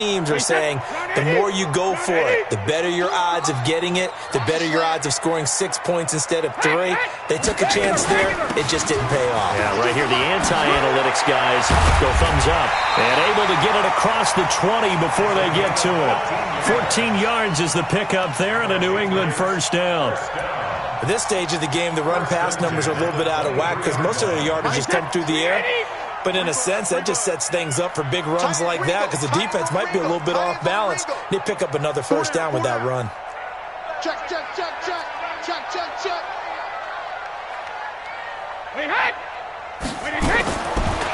Teams are saying the more you go for it, the better your odds of getting it, the better your odds of scoring 6 points instead of 3. They took a chance there. It just didn't pay off. Yeah, right here, the anti-analytics guys go thumbs up. And able to get it across the 20 before they get to it. 14 yards is the pickup there and a New England first down. At this stage of the game, the run-pass numbers are a little bit out of whack because most of their yardage just come through the air. But in a sense, that just sets things up for big runs like that because the defense might be a little bit off balance. They pick up another first down with that run. Check.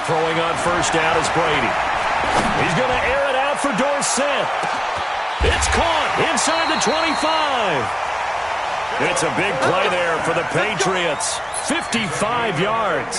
Throwing on first down is Brady. He's going to air it out for Dorsett. It's caught inside the 25. It's a big play there for the Patriots. 55 yards.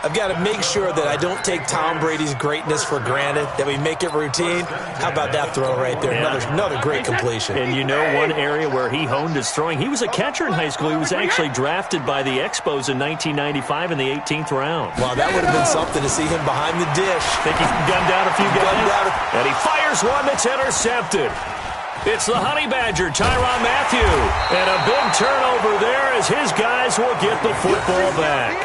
I've got to make sure that I don't take Tom Brady's greatness for granted, that we make it routine. How about that throw right there? Yeah. Another great completion. And you know one area where he honed his throwing? He was a catcher in high school. He was actually drafted by the Expos in 1995 in the 18th round. Wow, that would have been something to see him behind the dish. Think he can gun down a few guys? And he fires one that's intercepted. It's the Honey Badger, Tyrann Mathieu. And a big turnover there as his guys will get the football back.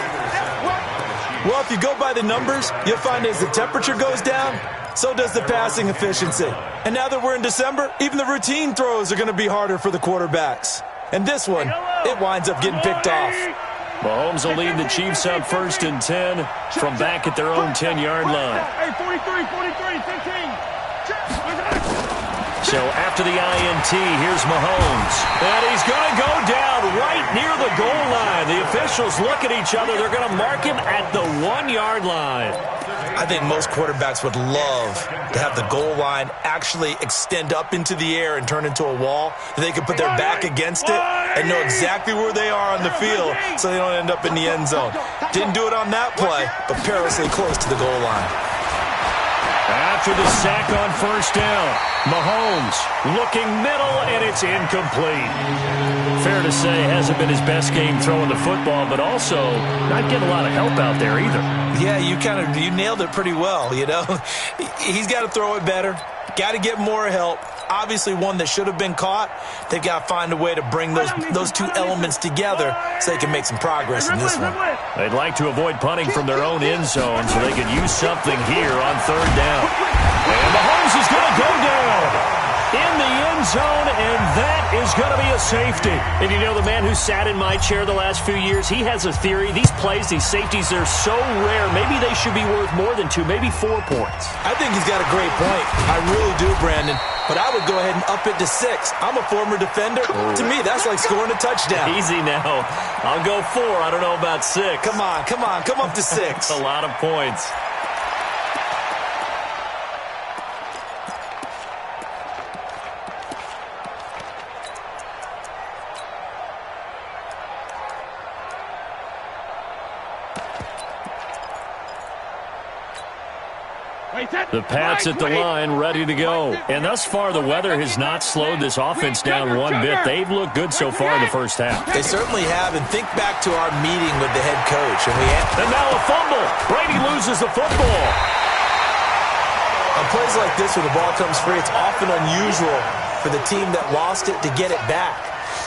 Well, if you go by the numbers, you'll find as the temperature goes down, so does the passing efficiency. And now that we're in December, even the routine throws are going to be harder for the quarterbacks. And this one, it winds up getting picked off. Mahomes will lead the Chiefs up 1st and 10 from back at their own 10-yard line. Hey, 43, 15. So after the INT, here's Mahomes. And he's going to go down right near the goal line. The officials look at each other. They're going to mark him at the 1-yard line. I think most quarterbacks would love to have the goal line actually extend up into the air and turn into a wall. They can put their back against it and know exactly where they are on the field so they don't end up in the end zone. Didn't do it on that play, but perilously close to the goal line. After the sack on first down, Mahomes looking middle, and it's incomplete. Fair to say, hasn't been his best game throwing the football, but also not getting a lot of help out there either. Yeah, you nailed it pretty well, you know. He's got to throw it better, got to get more help. Obviously one that should have been caught. They've got to find a way to bring those two elements together so they can make some progress in this one. They'd like to avoid punting from their own end zone so they could use something here on third down. And Mahomes is going to go down in the end zone, and that is going to be a safety. And you know, the man who sat in my chair the last few years, he has a theory. These plays, these safeties, they're so rare. Maybe they should be worth more than 2, maybe 4 points. I think he's got a great point. I really do, Brandon. But I would go ahead and up it to 6. I'm a former defender. To me, that's like scoring a touchdown. Easy now. I'll go 4. I don't know about 6. Come on. Come up to 6. That's a lot of points. The Pats at the line, ready to go. And thus far, the weather has not slowed this offense down one bit. They've looked good so far in the first half. They certainly have. And think back to our meeting with the head coach. And now a fumble. Brady loses the football. On plays like this, when the ball comes free, it's often unusual for the team that lost it to get it back.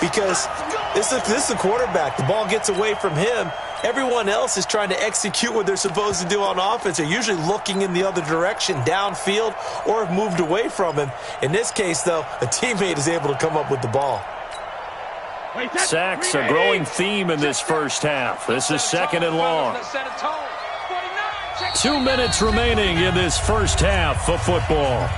Because this is a quarterback. The ball gets away from him. Everyone else is trying to execute what they're supposed to do on offense. They're usually looking in the other direction, downfield, or have moved away from him. In this case, though, a teammate is able to come up with the ball. Sacks, a growing theme in this first half. This is 2nd and long. 2 minutes remaining in this first half of football.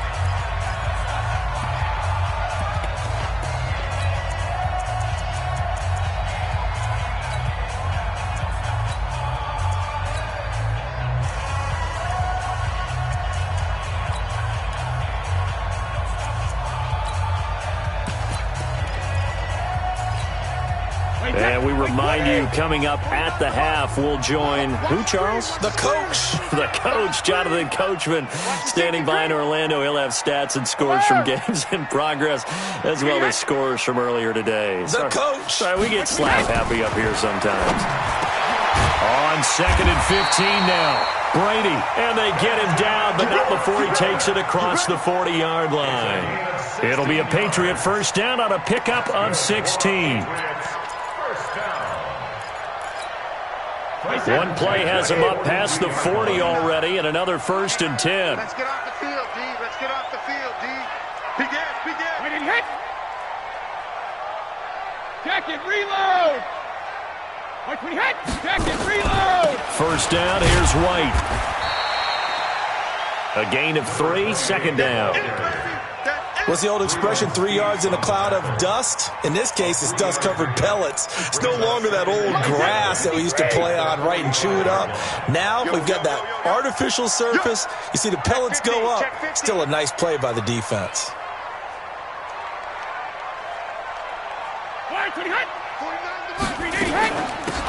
And we remind you, coming up at the half, we'll join who, Charles? The coach. The coach, Jonathan Coachman, standing by in Orlando. He'll have stats and scores from games in progress, as well as scores from earlier today. The coach. Sorry, we get slap happy up here sometimes. On 2nd and 15 now. Brady, and they get him down, but not before he takes it across the 40-yard line. It'll be a Patriot first down on a pickup of 16. One play has him up past the 40 already, and another 1st and 10. Let's get off the field, D. Let's get off the field, D. Begin. Wait and hit. Jacket, reload. Wait, we hit. Jacket, reload. First down, here's White. A gain of 3, second down. What's the old expression, 3 yards in a cloud of dust? In this case, it's dust-covered pellets. It's no longer that old grass that we used to play on, right, and chew it up. Now we've got that artificial surface. You see the pellets go up. Still a nice play by the defense.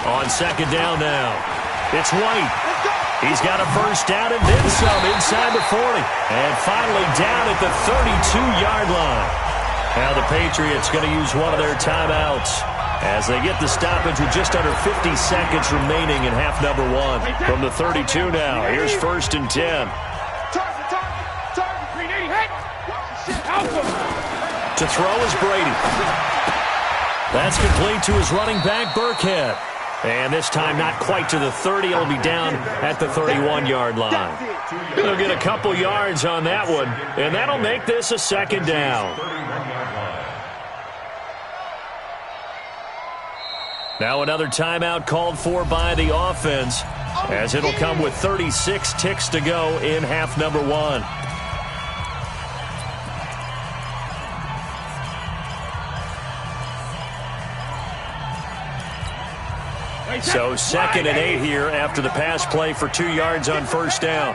On second down now, it's White. He's got a first down and then some inside the 40. And finally down at the 32-yard line. Now the Patriots going to use one of their timeouts as they get the stoppage with just under 50 seconds remaining in half number 1. From the 32 now, here's 1st and 10. To throw is Brady. That's complete to his running back, Burkhead. And this time not quite to the 30. It'll be down at the 31-yard line. They'll get a couple yards on that one, and that'll make this a second down. Now another timeout called for by the offense, as it'll come with 36 ticks to go in half number 1. So 2nd and 8 here after the pass play for 2 yards on first down.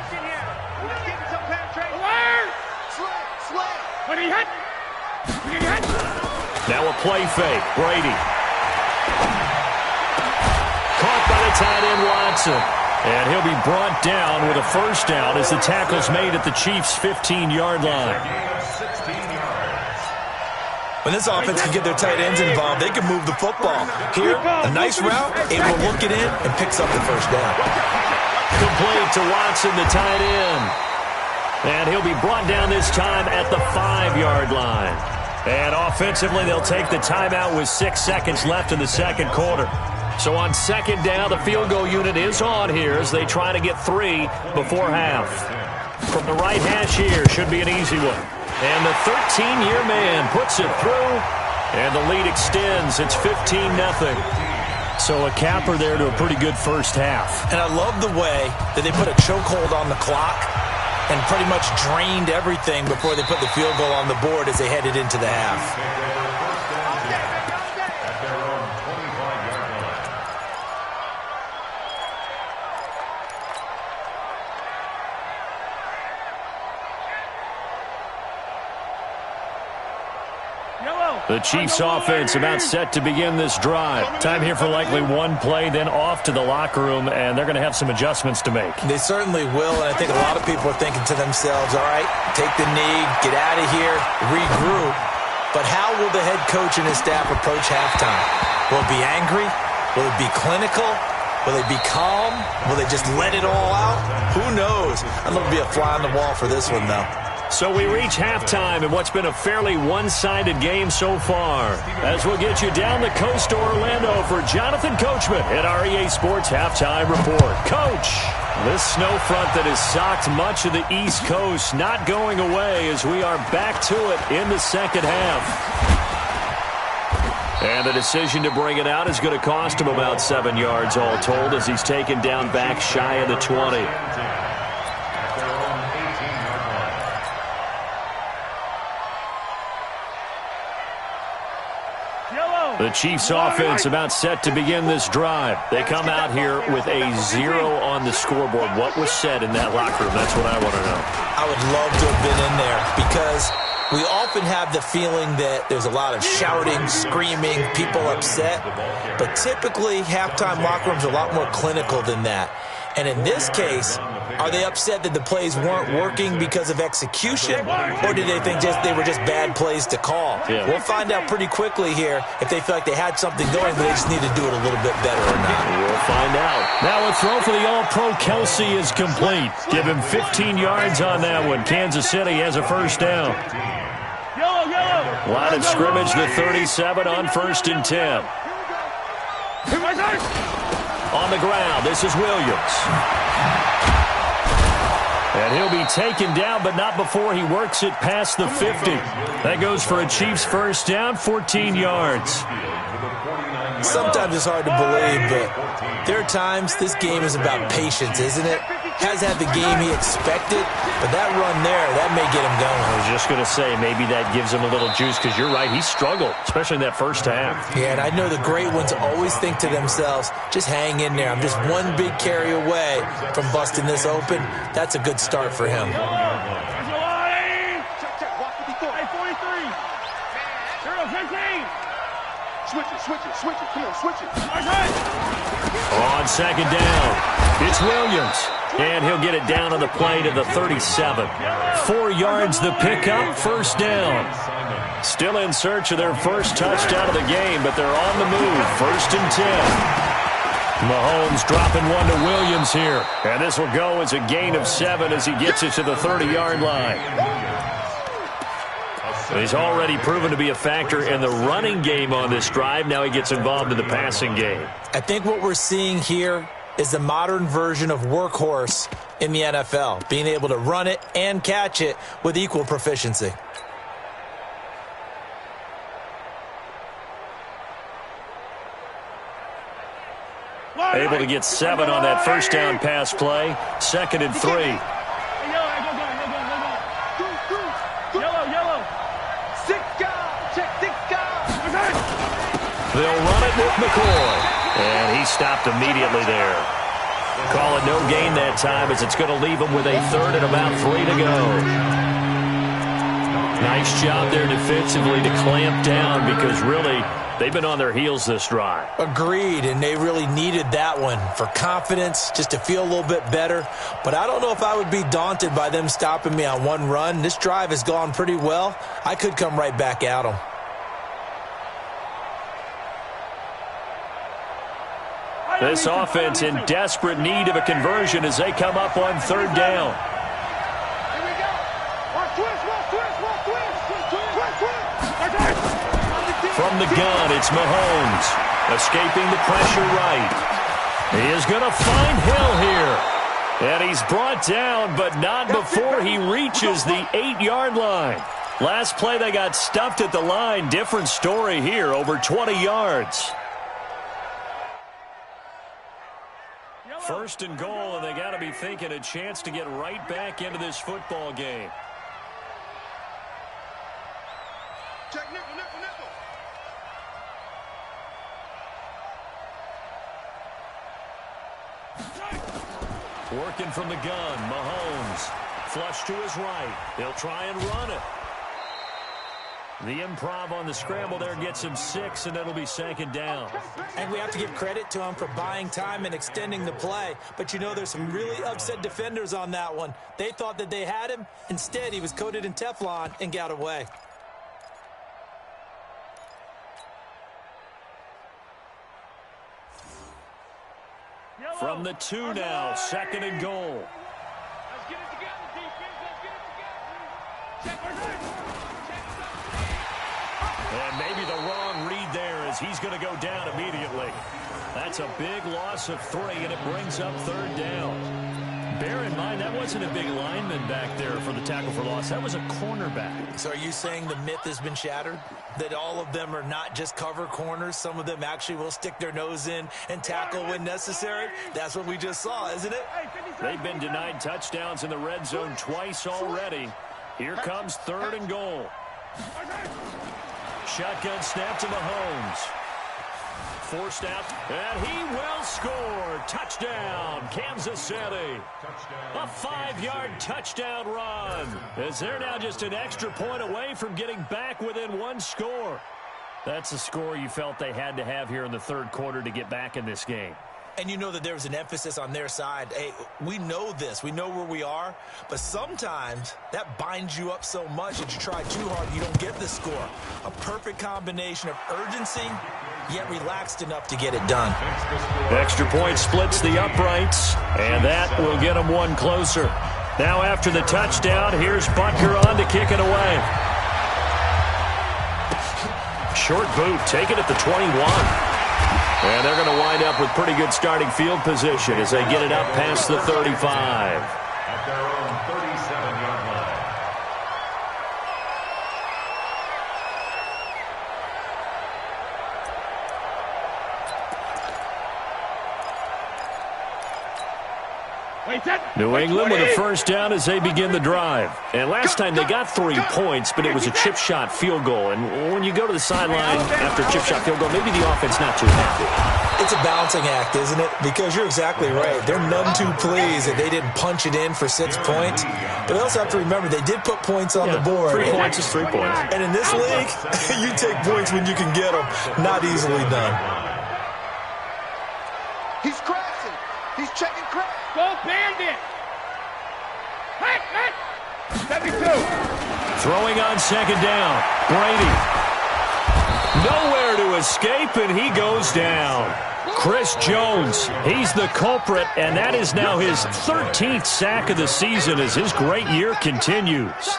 Now a play fake. Brady. Caught by the tight end Watson. And he'll be brought down with a first down as the tackle's made at the Chiefs' 15-yard line. When this offense can get their tight ends involved, they can move the football. Here, a nice route, able to look it in, and picks up the first down. Complete to Watson, the tight end. And he'll be brought down this time at the 5-yard line. And offensively, they'll take the timeout with 6 seconds left in the second quarter. So on second down, the field goal unit is on here as they try to get 3 before half. From the right hash here, should be an easy one. And the 13-year man puts it through, and the lead extends. It's 15-0. So a capper there to a pretty good first half. And I love the way that they put a chokehold on the clock and pretty much drained everything before they put the field goal on the board as they headed into the half. The Chiefs offense about set to begin this drive. Time here for likely one play, then off to the locker room, and they're going to have some adjustments to make. They certainly will, and I think a lot of people are thinking to themselves, all right, take the knee, get out of here, regroup. But how will the head coach and his staff approach halftime? Will it be angry? Will it be clinical? Will they be calm? Will they just let it all out? Who knows? I'd love to be a fly on the wall for this one, though. So we reach halftime in what's been a fairly one-sided game so far. As we'll get you down the coast to Orlando for Jonathan Coachman at our EA Sports Halftime Report. Coach, this snow front that has socked much of the East Coast not going away as we are back to it in the second half. And the decision to bring it out is going to cost him about 7 yards all told as he's taken down back shy of the 20. The Chiefs offense about set to begin this drive. They come out here with a 0 on the scoreboard. What was said in that locker room? That's what I want to know. I would love to have been in there because we often have the feeling that there's a lot of shouting, screaming, people upset. But typically, halftime locker rooms are a lot more clinical than that. And in this case, Are they upset that the plays weren't working because of execution, or did they think they were just bad plays to call? Yeah. We'll find out pretty quickly here if they feel like they had something going, but they just need to do it a little bit better or not. We'll find out. Now a throw for the All-Pro Kelsey is complete. Give him 15 yards on that one. Kansas City has a first down. Line of scrimmage, the 37 on 1st and 10. On the ground, this is Williams. And he'll be taken down, but not before he works it past the 50. That goes for a Chiefs first down, 14 yards. Sometimes it's hard to believe, but there are times this game is about patience, isn't it? Has had the game he expected, but that run there, that may get him going. I was just going to say, maybe that gives him a little juice, because you're right, he struggled, especially in that first half. Yeah, and I know the great ones always think to themselves, just hang in there. I'm just one big carry away from busting this open. That's a good start for him. Switch it. Come on, switch it. On second down, it's Williams. And he'll get it down on the play to the 37. 4 yards the pickup, first down. Still in search of their first touchdown of the game, but they're on the move. 1st and 10. Mahomes dropping one to Williams here. And this will go as a gain of 7 as he gets it to the 30-yard line. He's already proven to be a factor in the running game on this drive. Now he gets involved in the passing game. I think what we're seeing here is the modern version of workhorse in the NFL, being able to run it and catch it with equal proficiency. Able to get 7 on that first down pass play. 2nd and 3. They'll run it with McCoy. And he stopped immediately there. Call it no gain that time as it's going to leave him with a 3rd and about 3 to go. Nice job there defensively to clamp down because really they've been on their heels this drive. Agreed, and they really needed that one for confidence, just to feel a little bit better. But I don't know if I would be daunted by them stopping me on one run. This drive has gone pretty well. I could come right back at them. This offense in desperate need of a conversion as they come up on 3rd down. From the gun, it's Mahomes. Escaping the pressure right. He is going to find Hill here. And he's brought down, but not before he reaches the 8-yard line. Last play, they got stuffed at the line. Different story here, over 20 yards. 1st and goal, and they got to be thinking a chance to get right back into this football game. Check nickel. Working from the gun, Mahomes. Flush to his right. They'll try and run it. The improv on the scramble there gets him 6, and it'll be 2nd down. And we have to give credit to him for buying time and extending the play. But you know, there's some really upset defenders on that one. They thought that they had him. Instead, he was coated in Teflon and got away. From the 2 now, 2nd and goal. Let's get it together, defense. Let's get it together. And maybe the wrong read there as he's going to go down immediately. That's a big loss of 3, and it brings up 3rd down. Bear in mind, that wasn't a big lineman back there for the tackle for loss. That was a cornerback. So are you saying the myth has been shattered? That all of them are not just cover corners? Some of them actually will stick their nose in and tackle when necessary? That's what we just saw, isn't it? They've been denied touchdowns in the red zone twice already. Here comes 3rd and goal. Shotgun snap to Mahomes. Forced out, and he will score. Touchdown, Kansas City. A 5-yard touchdown run. As they're now just an extra point away from getting back within 1 score. That's a score you felt they had to have here in the 3rd quarter to get back in this game. And you know that there's an emphasis on their side. Hey, we know this. We know where we are. But sometimes that binds you up so much that you try too hard, you don't get the score. A perfect combination of urgency, yet relaxed enough to get it done. Extra point splits the uprights, and that will get them one closer. Now after the touchdown, here's Butker on to kick it away. Short boot, take it at the 21. And they're going to wind up with pretty good starting field position as they get it up past the 35. At their own 37-yard line. New England with a first down as they begin the drive. And last time they got 3 points, but it was a chip shot field goal. And when you go to the sideline after a chip shot field goal, maybe the offense not too happy. It's a balancing act, isn't it? Because you're exactly right. They're none too pleased that they didn't punch it in for 6 points. But they also have to remember they did put points on the board. 3 points is 3 points. And in this league, you take points when you can get them. Not easily done. He's crashing. He's checking crash. Go Bandit! Hey! 72! Throwing on second down. Brady. Nowhere to escape, and he goes down. Chris Jones, he's the culprit, and that is now his 13th sack of the season as his great year continues.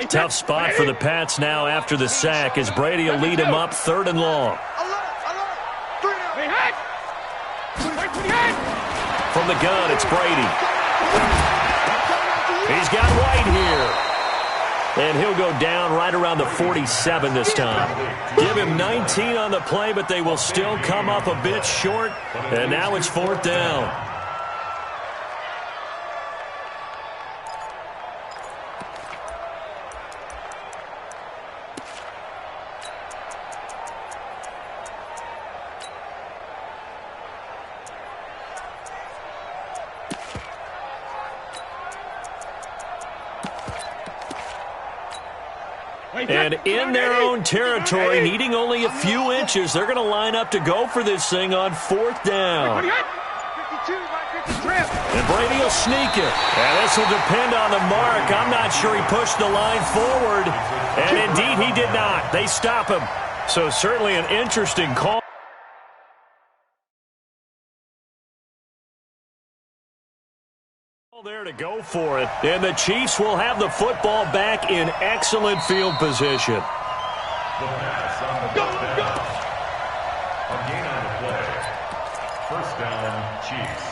Tough spot for the Pats now after the sack as Brady will lead him up 3rd and long. From the gun, it's Brady. He's got White here. And he'll go down right around the 47 this time. Give him 19 on the play, but they will still come up a bit short. And now it's 4th down. And in their own territory, needing only a few inches, they're going to line up to go for this thing on 4th down. And Brady will sneak it. And this will depend on the mark. I'm not sure he pushed the line forward. And indeed, he did not. They stop him. So certainly an interesting call. There to go for it, and the Chiefs will have the football back in excellent field position. The pass on the first down. A gain on the play. First down, Chiefs.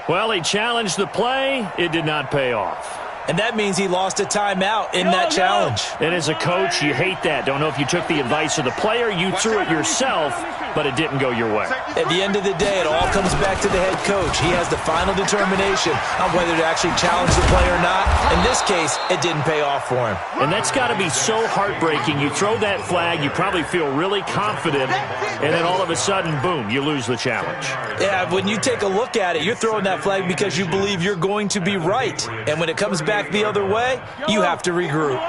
Well, he challenged the play. It did not pay off. And that means he lost a timeout in that challenge. And as a coach, you hate that. Don't know if you took the advice of the player, you threw it yourself, but it didn't go your way. At the end of the day, it all comes back to the head coach. He has the final determination on whether to actually challenge the play or not. In this case, it didn't pay off for him. And that's got to be so heartbreaking. You throw that flag, you probably feel really confident, and then all of a sudden, boom, you lose the challenge. Yeah, when you take a look at it, you're throwing that flag because you believe you're going to be right. And when it comes back the other way, you have to regroup.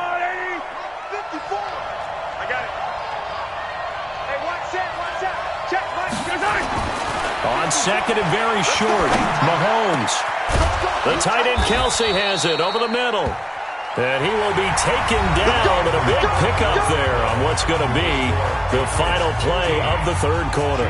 On second and very short, Mahomes. The tight end Kelsey has it over the middle. And he will be taken down, but a big pickup there on what's going to be the final play of the 3rd quarter.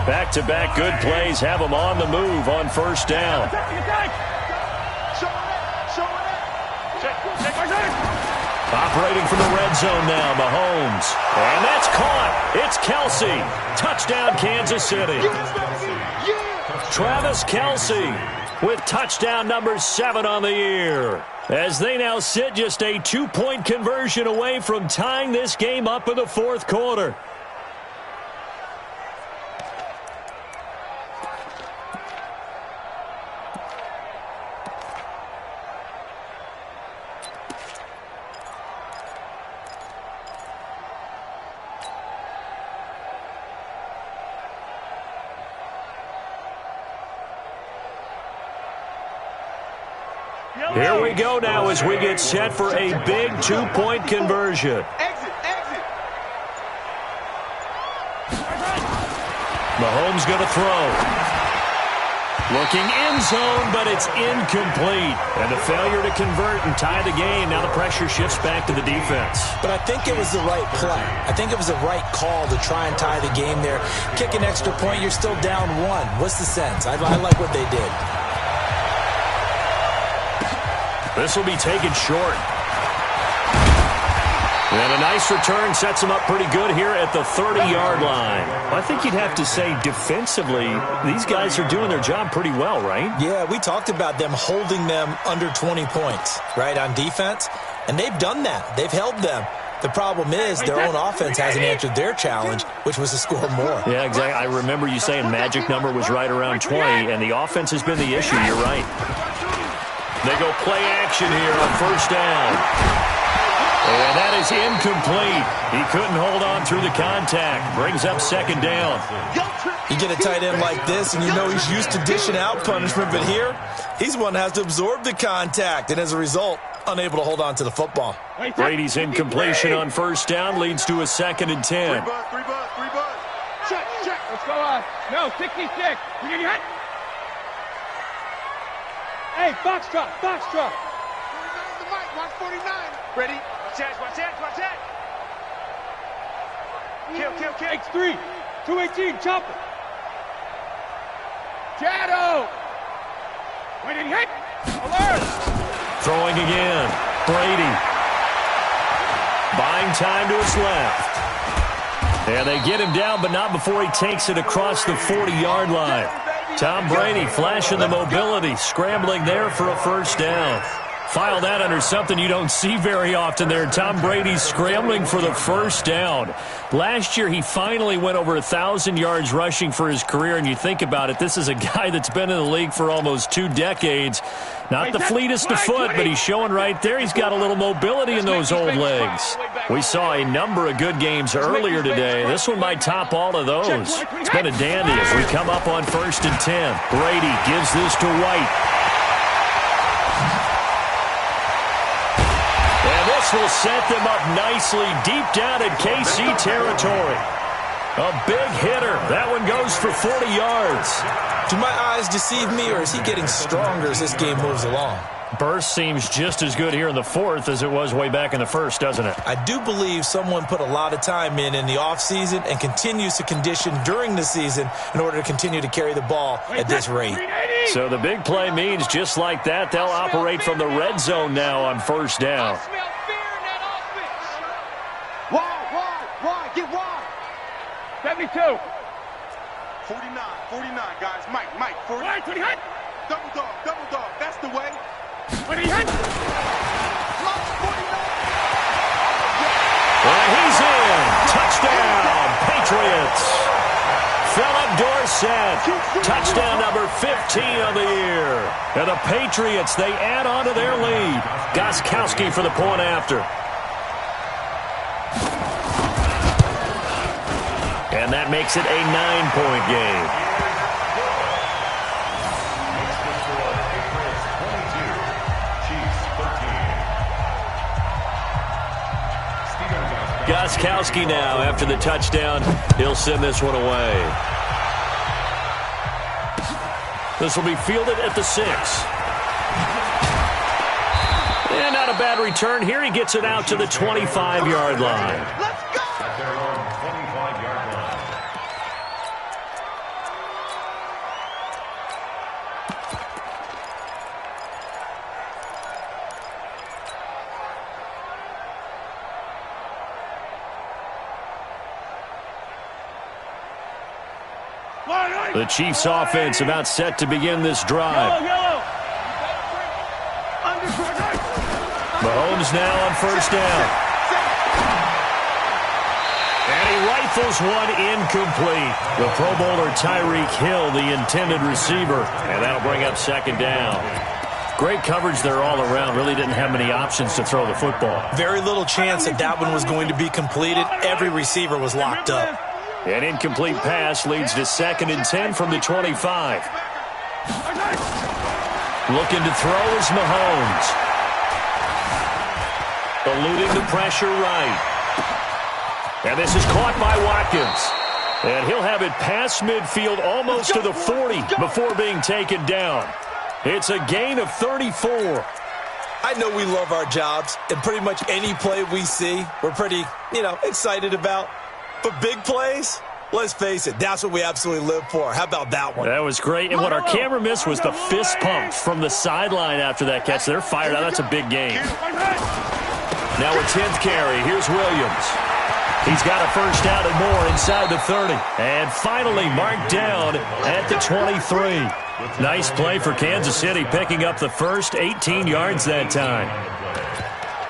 Back-to-back good plays have them on the move on 1st down. Operating from the red zone now, Mahomes. And that's caught. It's Kelsey. Touchdown, Kansas City. Travis Kelsey with touchdown number 7 on the year. As they now sit just a 2-point conversion away from tying this game up in the 4th quarter. Here we go now as we get set for a big two-point conversion. Exit, exit. Mahomes going to throw. Looking end zone, but it's incomplete. And a failure to convert and tie the game. Now the pressure shifts back to the defense. But I think it was the right play. I think it was the right call to try and tie the game there. Kick an extra point, you're still down one. What's the sense? I like what they did. This will be taken short. And a nice return sets him up pretty good here at the 30-yard line. I think you'd have to say defensively, these guys are doing their job pretty well, right? Yeah, we talked about them holding them under 20 points, right, on defense. And they've done that. They've held them. The problem is their own offense hasn't answered their challenge, which was to score more. Yeah, exactly. I remember you saying magic number was right around 20, and the offense has been the issue. You're right. They go play action here on first down. And that is incomplete. He couldn't hold on through the contact. Brings up second down. You get a tight end like this, and you know he's used to dishing out punishment, but here, he's one that has to absorb the contact, and as a result, unable to hold on to the football. Brady's incompletion on first down leads to a 2nd and 10. Three bud. Check, check. Let's go on. No, 66. You get your head. Hey, box truck. 49's the mic. Watch 49. Ready? Watch that. Kill. X3. 218. Chop it. Shadow. Wait, did he hit? Alert. Throwing again. Brady. Buying time to his left. And they get him down, but not before he takes it across the 40-yard line. Tom Brady flashing the mobility, scrambling there for a first down. File that under something you don't see very often there. Tom Brady scrambling for the first down. Last year, he finally went over 1,000 yards rushing for his career, and you think about it, this is a guy that's been in the league for almost 2 decades. Not the fleetest of foot, but he's showing right there he's got a little mobility in those old legs. We saw a number of good games earlier today. This one might top all of those. It's been a dandy as we come up on 1st and 10. Brady gives this to White. This will set them up nicely deep down in KC territory. A big hitter. That one goes for 40 yards. Do my eyes deceive me, or is he getting stronger as this game moves along? Burst seems just as good here in the 4th as it was way back in the 1st, doesn't it? I do believe someone put a lot of time in the offseason and continues to condition during the season in order to continue to carry the ball at this rate. So the big play means just like that, they'll operate from the red zone now on first down. Wide, get wide. 72. 49, guys. Mike, 40. Wide, 20 hit. Double dog. That's the way. 20 hit. And he's in. Touchdown, Patriots. Philip Dorsett. Touchdown number 15 of the year. And the Patriots, they add on to their lead. Gostkowski for the point after. And that makes it a 9-point game. Gostkowski now after the touchdown. He'll send this one away. This will be fielded at the 6. And not a bad return here. He gets it out to the 25-yard line. Let's go! At their own 25-yard line. The Chiefs' offense about set to begin this drive. Mahomes now on first down. And he rifles one incomplete. The Pro Bowler Tyreek Hill, the intended receiver. And that'll bring up second down. Great coverage there all around. Really didn't have many options to throw the football. Very little chance that one was going to be completed. Every receiver was locked up. An incomplete pass leads to 2nd and 10 from the 25. Looking to throw is Mahomes. Eluding the pressure right. And this is caught by Watkins. And he'll have it past midfield almost to the 40 before being taken down. It's a gain of 34. I know we love our jobs, and pretty much any play we see, we're pretty, excited about. But big plays, let's face it, that's what we absolutely live for. How about that one? That was great. And what our camera missed was the fist pump from the sideline after that catch. They're fired out. That's a big game. Now a 10th carry. Here's Williams. He's got a first down and more inside the 30. And finally marked down at the 23. Nice play for Kansas City, picking up the first 18 yards that time.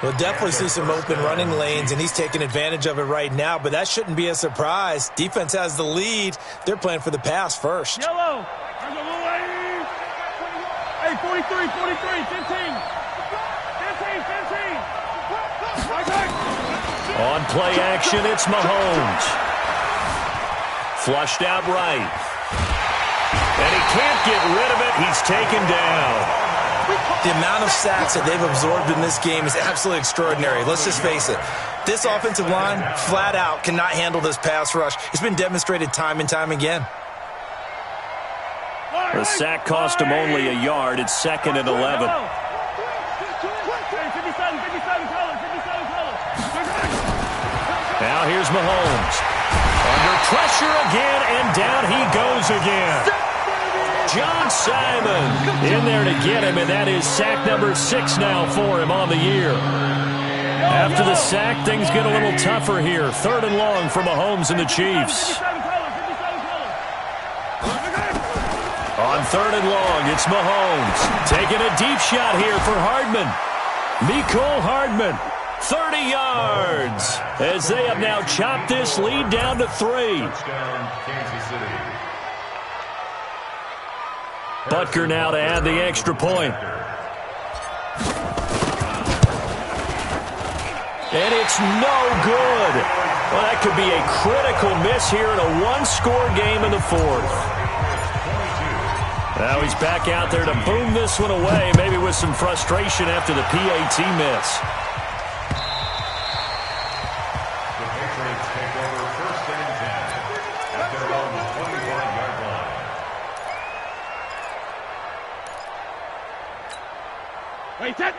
We'll definitely see some open running lanes, and he's taking advantage of it right now, but that shouldn't be a surprise. Defense has the lead. They're playing for the pass first. Yellow. Hey, 43, 15. 15. On play action, it's Mahomes. Flushed out right. And he can't get rid of it. He's taken down. The amount of sacks that they've absorbed in this game is absolutely extraordinary. Let's just face it. This offensive line, flat out, cannot handle this pass rush. It's been demonstrated time and time again. The sack cost him only a yard. It's 2nd and 11. Now here's Mahomes. Under pressure again, and down he goes again. John Simon in there to get him, and that is sack number 6 now for him on the year. After the sack, things get a little tougher here. 3rd and long for Mahomes and the Chiefs. On 3rd and long, it's Mahomes. Taking a deep shot here for Hardman. Mecole Hardman. 30 yards as they have now chopped this lead down to 3. Butker now to add the extra point. And it's no good. Well, that could be a critical miss here in a one-score game in the 4th. Now he's back out there to boom this one away, maybe with some frustration after the PAT miss.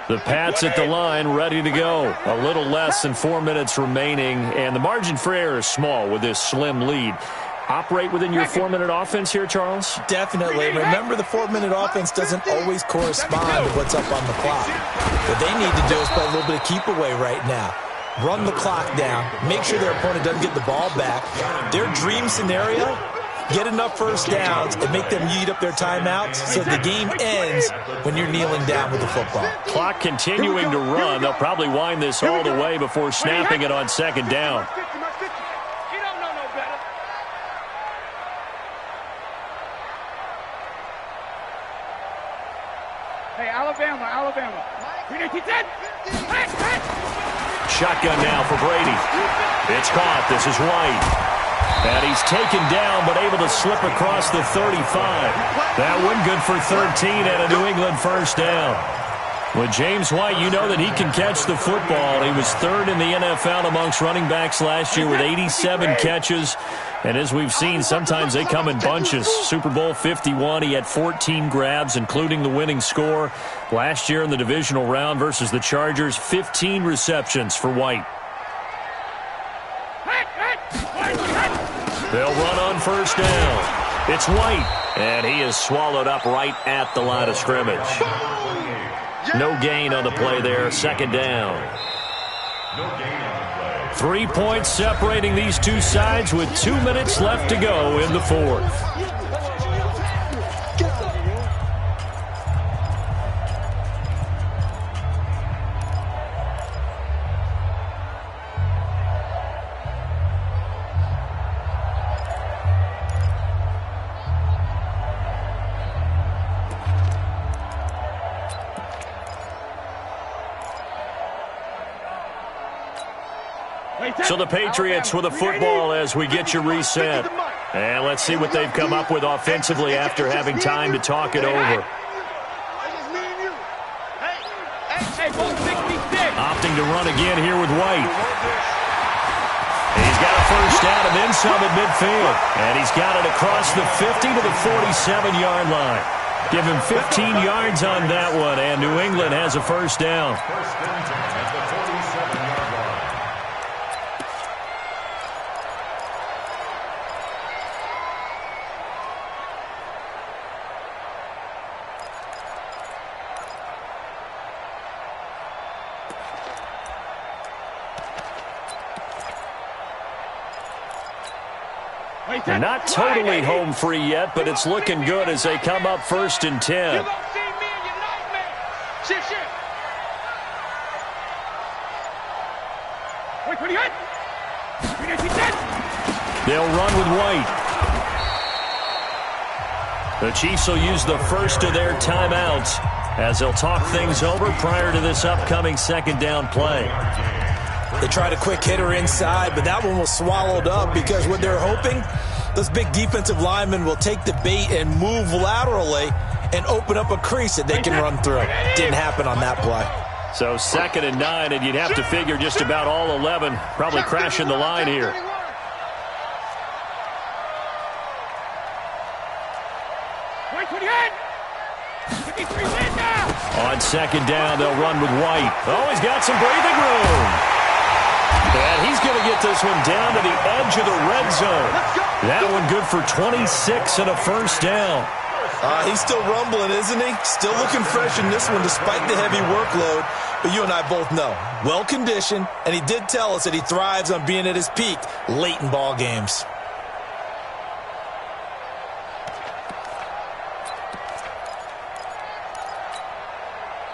The Pats at the line, ready to go. A little less than 4 minutes remaining, and the margin for error is small with this slim lead. Operate within your 4-minute offense here, Charles? Definitely. Remember, the 4-minute offense doesn't always correspond to what's up on the clock. What they need to do is play a little bit of keep away right now. Run the clock down. Make sure their opponent doesn't get the ball back. Their dream scenario, get enough first downs and make them eat up their timeouts so the game ends when you're kneeling down with the football. Clock continuing to run. They'll probably wind this all the way before snapping it on 2nd down. Hey, Alabama. Shotgun now for Brady. It's caught. This is White. And he's taken down, but able to slip across the 35. That one good for 13 and a New England first down. With James White, you know that he can catch the football. He was 3rd in the NFL amongst running backs last year with 87 catches. And as we've seen, sometimes they come in bunches. Super Bowl 51, he had 14 grabs, including the winning score. Last year in the divisional round versus the Chargers, 15 receptions for White. They'll run on first down. It's White, and he is swallowed up right at the line of scrimmage. No gain on the play there, 2nd down. 3 points separating these two sides with 2 minutes left to go in the 4th. So the Patriots with a football as we get you reset. And let's see what they've come up with offensively after having time to talk it over. looking to run again here with White. He's got a first down and then some at midfield. And he's got it across the 50 to the 47-yard line. Give him 15 yards on that one, and New England has a first down. First and 10 at the 47-yard line. They're not totally home free yet, but it's looking good as they come up first and 10. You gonna see me in your nightmare. Shift, shift. Wait, 28. They'll run with White. The Chiefs will use the first of their timeouts as they'll talk things over prior to this upcoming second down play. They tried a quick hitter inside, but that one was swallowed up because what they're hoping, those big defensive linemen will take the bait and move laterally and open up a crease that they can run through. Didn't happen on that play. So 2nd and 9, and you'd have to figure just about all 11 probably crashing the line here. On 2nd down, they'll run with White. Oh, he's got some breathing room. And he's going to get this one down to the edge of the red zone. That one good for 26 and a first down. He's still rumbling, isn't he? Still looking fresh in this one despite the heavy workload. But you and I both know, well-conditioned, and he did tell us that he thrives on being at his peak late in ball games.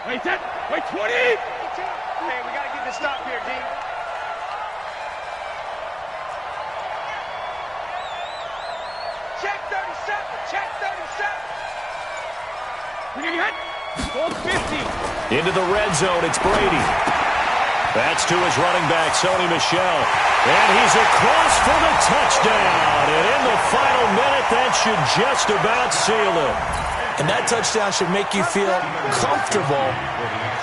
Wait, 20! Hey, we got to get this stop here, D. Check 37! Check 37! Hold 50! Into the red zone, it's Brady. That's to his running back, Sony Michel. And he's across for the touchdown. And in the final minute, that should just about seal it. And that touchdown should make you feel comfortable.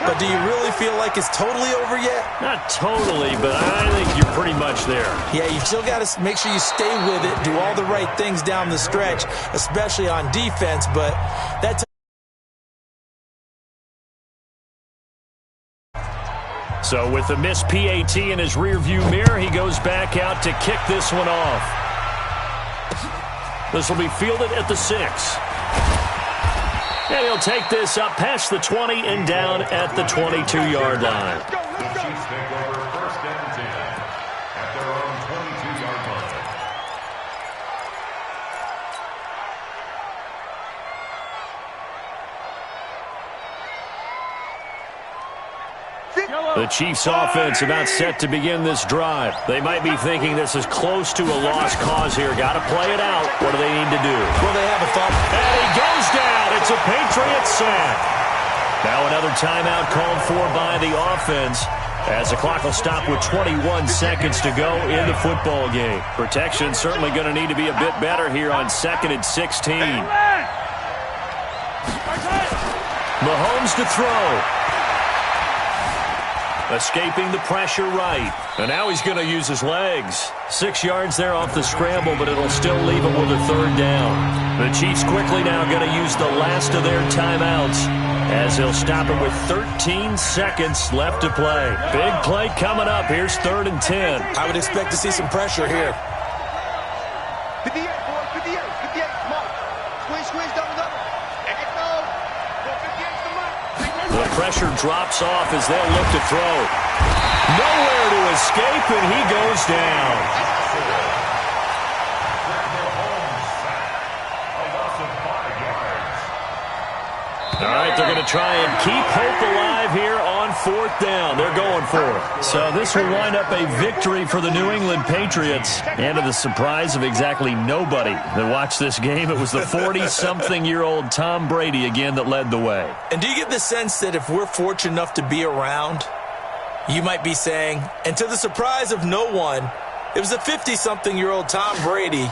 But do you really feel like it's totally over yet? Not totally, but I think you're pretty much there. Yeah, you still got to make sure you stay with it, do all the right things down the stretch, especially on defense. But that So with the missed PAT in his rearview mirror, he goes back out to kick this one off. This will be fielded at the 6. And he'll take this up past the 20 and down at the 22-yard line. The Chiefs take over first and 10 at their own 22-yard line. The Chiefs offense about set to begin this drive. They might be thinking this is close to a lost cause here. Got to play it out. What do they need to do? well, they have a thought. And he goes down. It's a Patriot sack. Now another timeout called for by the offense as the clock will stop with 21 seconds to go in the football game. Protection certainly going to need to be a bit better here on 2nd and 16. Mahomes to throw. Escaping the pressure right. And now he's going to use his legs. 6 yards there off the scramble, but it'll still leave him with a third down. The Chiefs quickly now going to use the last of their timeouts as they'll stop it with 13 seconds left to play. Big play coming up. Here's 3rd and 10. I would expect to see some pressure here. 58, boys, 58, 58, come on. Squeeze, double. Take it, no. 58's the mark. The pressure drops off as they'll look to throw. Nowhere to escape, and he goes down. All right, they're going to try and keep hope alive here on 4th down. They're going for it. So this will wind up a victory for the New England Patriots. And to the surprise of exactly nobody that watched this game, it was the 40-something-year-old Tom Brady again that led the way. And do you get the sense that if we're fortunate enough to be around, you might be saying, and to the surprise of no one, it was a 50-something-year-old Tom Brady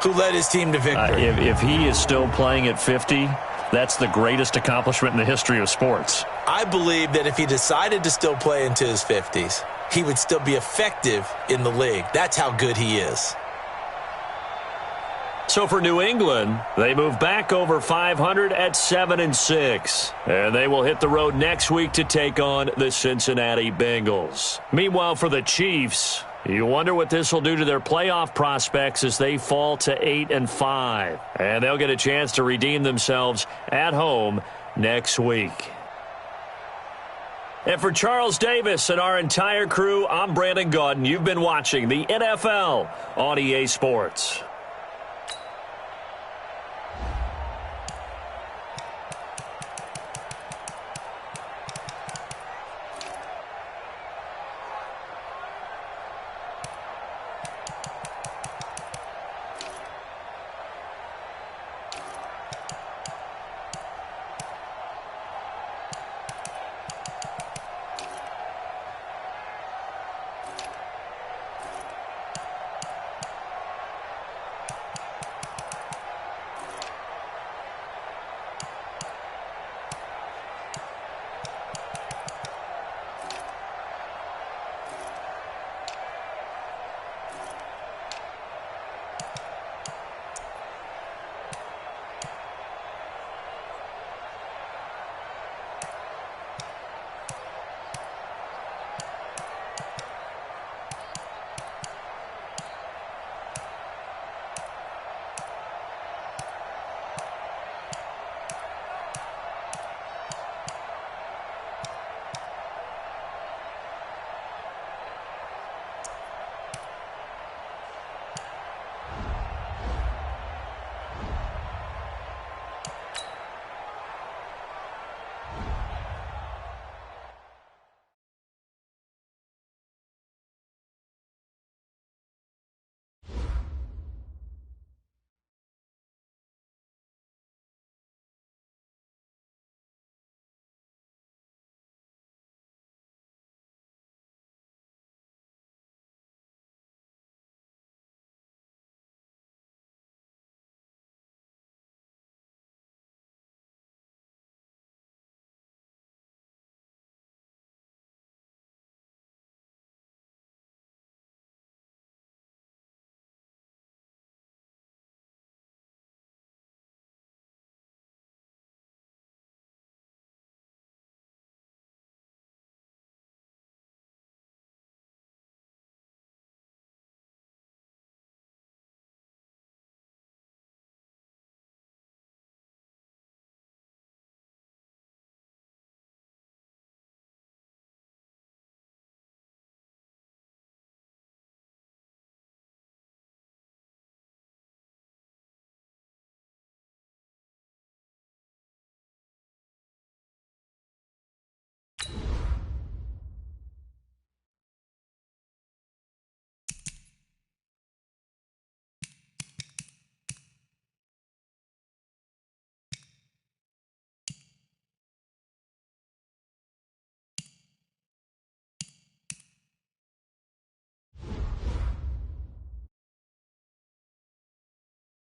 who led his team to victory. If he is still playing at 50, That's the greatest accomplishment in the history of sports. I believe that if he decided to still play into his 50s, he would still be effective in the league. That's how good he is. So for New England, they move back over 500 at 7-6. And they will hit the road next week to take on the Cincinnati Bengals. Meanwhile, for the Chiefs, you wonder what this will do to their playoff prospects as they fall to 8-5. And they'll get a chance to redeem themselves at home next week. And for Charles Davis and our entire crew, I'm Brandon Gaudin. You've been watching the NFL on EA Sports.